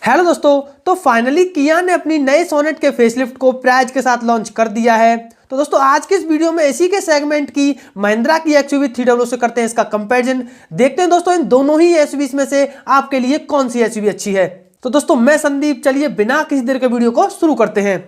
Hello दोस्तों, तो finally किया ने अपनी नए सोनेट के फेसलिफ्ट को प्राइज के साथ लॉन्च कर दिया है। तो दोस्तों आज के इस वीडियो में इसी के सेगमेंट की महिंद्रा की एक्सयूवी 300 से करते हैं इसका कंपैरिजन। देखते हैं दोस्तों इन दोनों ही एसयूवीज में से आपके लिए कौन सी एसयूवी अच्छी है। तो दोस्तों मैं संदीप, चलिए बिना किसी देर के वीडियो को शुरू करते हैं।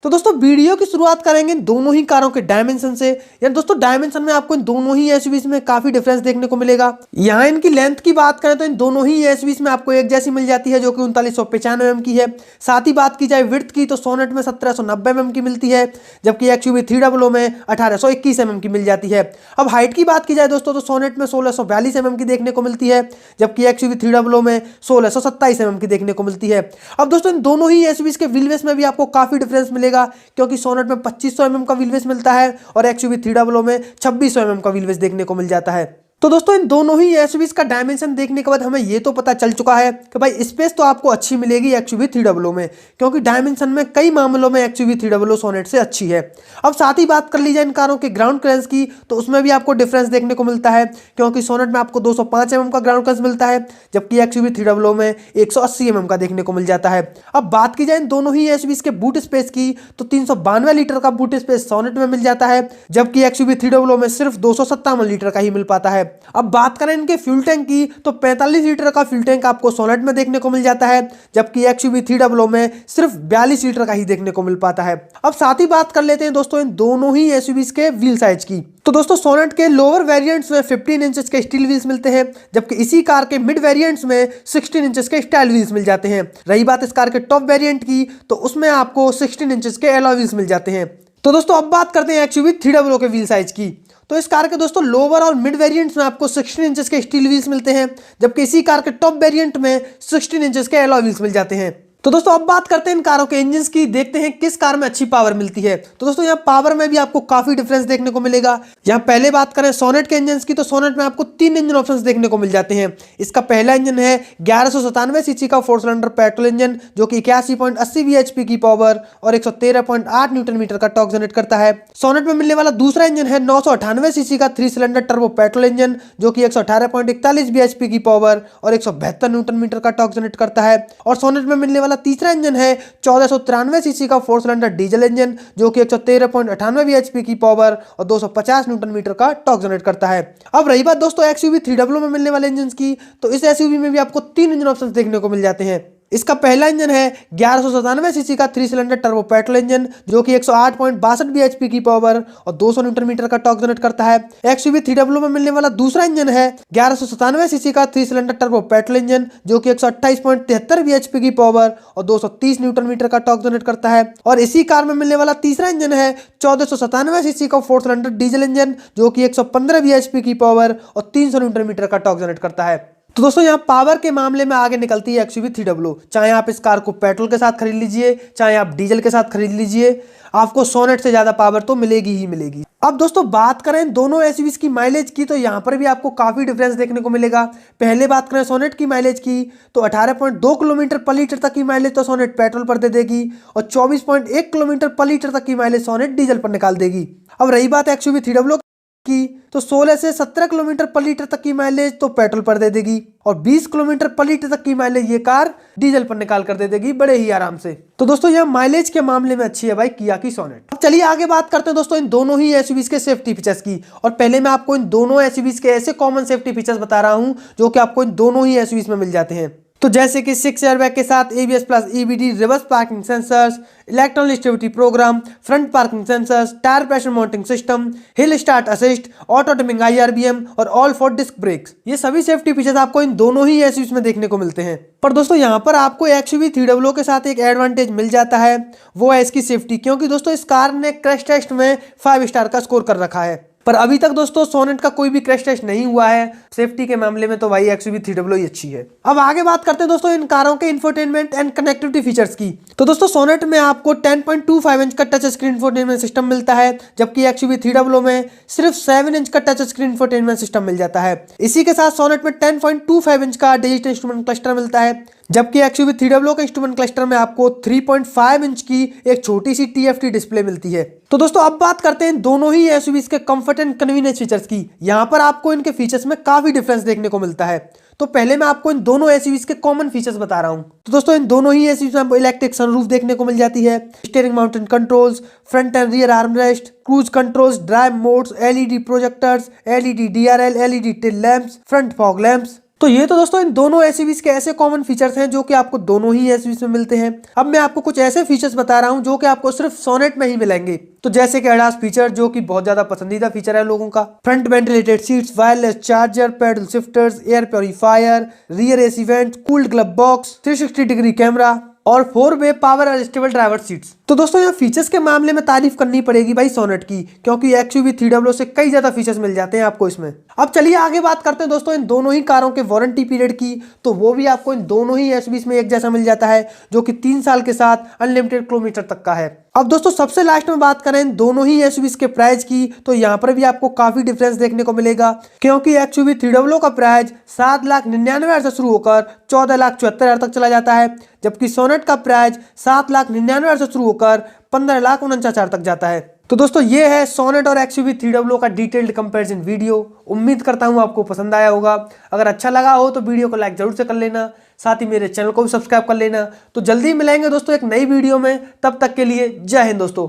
तो दोस्तों वीडियो की शुरुआत करेंगे दोनों ही कारों के डायमेंशन से। यानी दोस्तों डायमेंशन में आपको इन दोनों ही एसयूवीज में काफी डिफरेंस देखने को मिलेगा। यहाँ इनकी लेंथ की बात करें तो इन दोनों ही एसयूवीज में आपको एक जैसी मिल जाती है जो कि 3995 mm की है। साथ ही बात की जाए विड्थ की तो सोनेट में 1790 mm की मिलती है, जबकि एक्सयूवी 300 में 1821 mm की मिल जाती है। अब हाइट की बात की जाए दोस्तों तो सोनेट में 1642 mm की देखने को मिलती है, जबकि एक्सयूवी 300 में 1627 mm की देखने को मिलती है। अब दोस्तों इन दोनों ही एसयूवीज के व्हील बेस में भी आपको काफी डिफरेंस मिलेगा, क्योंकि सोनेट में 2500 mm का व्हील बेस मिलता है और एक्सयूवी 300 में 2600 mm का व्हील बेस देखने को मिल जाता है। तो दोस्तों इन दोनों ही एसयूवीज का डायमेंशन देखने के बाद हमें यह तो पता चल चुका है कि भाई स्पेस तो आपको अच्छी मिलेगी एक्सयूवी 300 में, क्योंकि डायमेंशन में कई मामलों में एक्सयूवी 300 सोनेट से अच्छी है। अब साथ ही बात कर ली जाए इन कारों के ग्राउंड क्लियरेंस की तो उसमें भी आपको डिफरेंस देखने को मिलता है, क्योंकि सोनेट में आपको 205 mm का ग्राउंड क्लियरेंस मिलता है, जबकि एक्सयूवी 300 में 180 mm का देखने को मिल जाता है। अब बात की जाए इन दोनों ही एसयूवीज के बूट स्पेस की तो 392 लीटर का बूट स्पेस सोनेट में मिल जाता है, जबकि एक्सयूवी 300 में सिर्फ 257 लीटर का ही मिल पाता है। अब बात करें इनके फ्यूल टैंक की तो 45 लीटर का फ्यूल टैंक आपको सोनेट में देखने को मिल जाता है, जबकि एक्सयूवी 300 में सिर्फ 42 लीटर का ही देखने को मिल पाता है। अब साथ ही बात कर लेते हैं दोस्तों इन दोनों ही एसयूवीज के व्हील साइज की। तो दोस्तों सोनेट के लोअर वेरिएंट्स में 15 इंचेस के स्टील व्हील्स मिलते हैं, जबकि इसी कार के मिड वेरिएंट्स में 16 इंचेस के स्टाइल व्हील्स मिल जाते हैं। रही बात इस कार के टॉप वेरिएंट की तो उसमें आपको 16 इंचेस के एलॉय व्हील्स मिल जाते हैं। तो दोस्तों अब बात करते हैं एक्सयूवी 300 के व्हील साइज की। तो इस कार के दोस्तों लोअर और मिड वेरिएंट्स में आपको 16 इंचेस के स्टील व्हील्स मिलते हैं, जबकि इसी कार के टॉप वेरिएंट में 16 इंचेस के एलॉय व्हील्स मिल जाते हैं। तो दोस्तों अब बात करते हैं इन कारों के इंजन की, देखते हैं किस कार में अच्छी पावर मिलती है। तो दोस्तों यहाँ पावर में भी आपको काफी डिफरेंस देखने को मिलेगा। यहाँ पहले बात करें सोनेट के इंजन की तो सोनेट में आपको 3 इंजन ऑप्शंस देखने को मिल जाते हैं। इसका पहला इंजन है 1197 सीसी का 4 सिलेंडर पेट्रोल इंजन, जो कि 81.80 bhp की पावर और 113.8 न्यूटन मीटर का टॉर्क जनरेट करता है। सोनेट में मिलने वाला दूसरा इंजन है 998 सीसी का 3 सिलेंडर टर्बो पेट्रोल इंजन, जो कि 118.41 bhp की पावर और 172 न्यूटन मीटर का टॉर्क जनरेट करता है। और सोनेट में मिलने वाला तीसरा इंजन है 1493 सीसी का 4 सिलेंडर डीजल इंजन, जो कि 113.98 bhp की पावर और 250 न्यूटन मीटर का टॉर्क जनरेट करता है। अब रही बात दोस्तों एक्सयूवी 300 में मिलने वाले इंजन की तो इस एसयूवी में भी आपको 3 इंजन ऑप्शंस देखने को मिल जाते हैं। इसका पहला इंजन है 1197 सीसी का 3 सिलेंडर टर्बो पेट्रोल इंजन, जो कि 108.62 bhp की पावर और 200 न्यूटन मीटर का टॉर्क जनरेट करता है। एक्सयूवी 300 में मिलने वाला दूसरा इंजन है 1197 सीसी का 3 सिलेंडर टर्बो पेट्रोल इंजन, जो कि 128.73 bhp की पावर और 230 न्यूटन मीटर का टॉर्क जनरेट करता है। और इसी कार में मिलने वाला तीसरा इंजन है 1497 सीसी का 4 सिलेंडर डीजल इंजन, जो कि 115 bhp की पावर और 300 न्यूटन मीटर का टॉर्क जनरेट करता है। तो दोस्तों यहाँ पावर के मामले में आगे निकलती है एक्सयूवी 300। चाहे आप इस कार को पेट्रोल के साथ खरीद लीजिए, चाहे आप डीजल के साथ खरीद लीजिए, आपको सोनेट से ज्यादा पावर तो मिलेगी ही मिलेगी। अब दोस्तों बात करें दोनों एसयूवीज की माइलेज की तो यहाँ पर भी आपको काफी डिफरेंस देखने को मिलेगा। पहले बात करें सोनेट की माइलेज की तो 18.2 किलोमीटर पर लीटर तक की माइलेज तो सोनेट पेट्रोल पर दे देगी और 24.1 किलोमीटर पर लीटर तक की माइलेज सोनेट डीजल पर निकाल देगी। अब रही बात एक्सयूवी 300 की तो 16 से 17 किलोमीटर पर लीटर तक की माइलेज तो पेट्रोल पर दे देगी और 20 किलोमीटर पर लीटर तक की माइलेज ये कार डीजल पर निकाल कर दे देगी बड़े ही आराम से। तो दोस्तों यह माइलेज के मामले में अच्छी है भाई किया की सोनेट। अब चलिए आगे बात करते हैं दोस्तों इन दोनों ही एसयूवीज के सेफ्टी फीचर्स की। और पहले मैं आपको इन दोनों एसयूवीज के ऐसे कॉमन सेफ्टी फीचर्स बता रहा हूं जो कि आपको इन दोनों ही एसयूवीज में मिल जाते हैं। तो जैसे कि 6 एयरबैग के साथ ABS plus EBD, reverse parking sensors, electronic stability programme, front parking sensors, tyre pressure monitoring system, hill start assist, auto dimming IRBM और ऑल फॉर डिस्क ब्रेक्स, ये सभी सेफ्टी फीचर्स आपको इन दोनों ही एसयूवीज में देखने को मिलते हैं। पर दोस्तों यहाँ पर आपको एक्सयूवी 300 के साथ एक एडवांटेज मिल जाता है, वो है इसकी सेफ्टी, क्योंकि दोस्तों इस कार ने क्रैश टेस्ट में 5 स्टार का स्कोर कर रखा है। पर अभी तक दोस्तों सोनेट का कोई भी क्रैश टेस्ट नहीं हुआ है। सेफ्टी के मामले में तो भाई एक्सयूवी 300 ही अच्छी है। अब आगे बात करते हैं दोस्तों इन कारों के इंफोटेनमेंट एंड कनेक्टिविटी फीचर्स की। तो दोस्तों सोनेट में आपको 10.25 इंच का टच स्क्रीन इंफोटेनमेंट सिस्टम मिलता है, जबकि एक्सयूवी 300 में सिर्फ 7 इंच का टच स्क्रीन इंफोटेनमेंट सिस्टम मिल जाता है। इसी के साथ सोनेट में 10.25 इंच का डिजिटल इंस्ट्रूमेंट क्लस्टर मिलता है, जबकि XUV 300 के इंस्ट्रूमेंट क्लस्टर में आपको 3.5 इंच की एक छोटी सी TFT डिस्प्ले मिलती है। तो दोस्तों अब बात करते हैं दोनों ही SUVs के कंफर्ट एंड कन्वीनियंस फीचर्स की। यहाँ पर आपको इनके फीचर्स में काफी डिफरेंस देखने को मिलता है। तो पहले मैं आपको इन दोनों SUVs के कॉमन फीचर्स बता रहा हूँ। तो दोस्तों इन दोनों ही SUVs में आपको इलेक्ट्रिक सनरूफ देखने को मिल जाती है, steering mountain controls, front end rear armrest, cruise controls, drive modes, LED projectors, LED DRL, LED tail lamps, front fog lamps. तो ये तो दोस्तों इन दोनों SUVs के ऐसे कॉमन फीचर्स हैं जो कि आपको दोनों ही SUVs में मिलते हैं। अब मैं आपको कुछ ऐसे फीचर्स बता रहा हूं जो कि आपको सिर्फ सोनेट में ही मिलेंगे। तो जैसे कि ADAS फीचर जो कि बहुत ज्यादा पसंदीदा फीचर है लोगों का, front ventilated seats, wireless charger, paddle shifters, air purifier, rear AC went, cooled glove box, 360 degree camera और 4-वे पावर एडजस्टेबल ड्राइवर सीट्स। तो दोस्तों यहाँ फीचर्स के मामले में तारीफ करनी पड़ेगी भाई सोनेट की, क्योंकि XUV 300 से कई ज्यादा फीचर्स मिल जाते हैं आपको इसमें। अब चलिए आगे बात करते हैं दोस्तों इन दोनों ही कारों के वारंटी पीरियड की। तो वो भी आपको इन दोनों ही SUVs में एक जैसा मिल जाता है, जो कि 3 साल के साथ अनलिमिटेड किलोमीटर तक का है। अब दोस्तों सबसे लास्ट में बात करें इन दोनों ही SUVs के प्राइस की, तो यहाँ पर भी आपको काफी डिफरेंस देखने को मिलेगा, क्योंकि XUV 300 का प्राइस 7,99,000 से शुरू होकर 14,74,000 तक चला जाता है, जबकि सोनेट का प्राइस 7,99,000 से शुरू होकर 15,49,000 तक जाता है। तो दोस्तों ये है सोनेट और XUV 300 का डिटेल्ड कंपैरिजन वीडियो। उम्मीद करता हूँ आपको पसंद आया होगा। अगर अच्छा लगा हो तो वीडियो को लाइक जरूर से कर लेना, साथ ही मेरे चैनल को भी सब्सक्राइब कर लेना। तो जल्दी मिलेंगे दोस्तों एक नई वीडियो में, तब तक के लिए जय हिंद दोस्तों।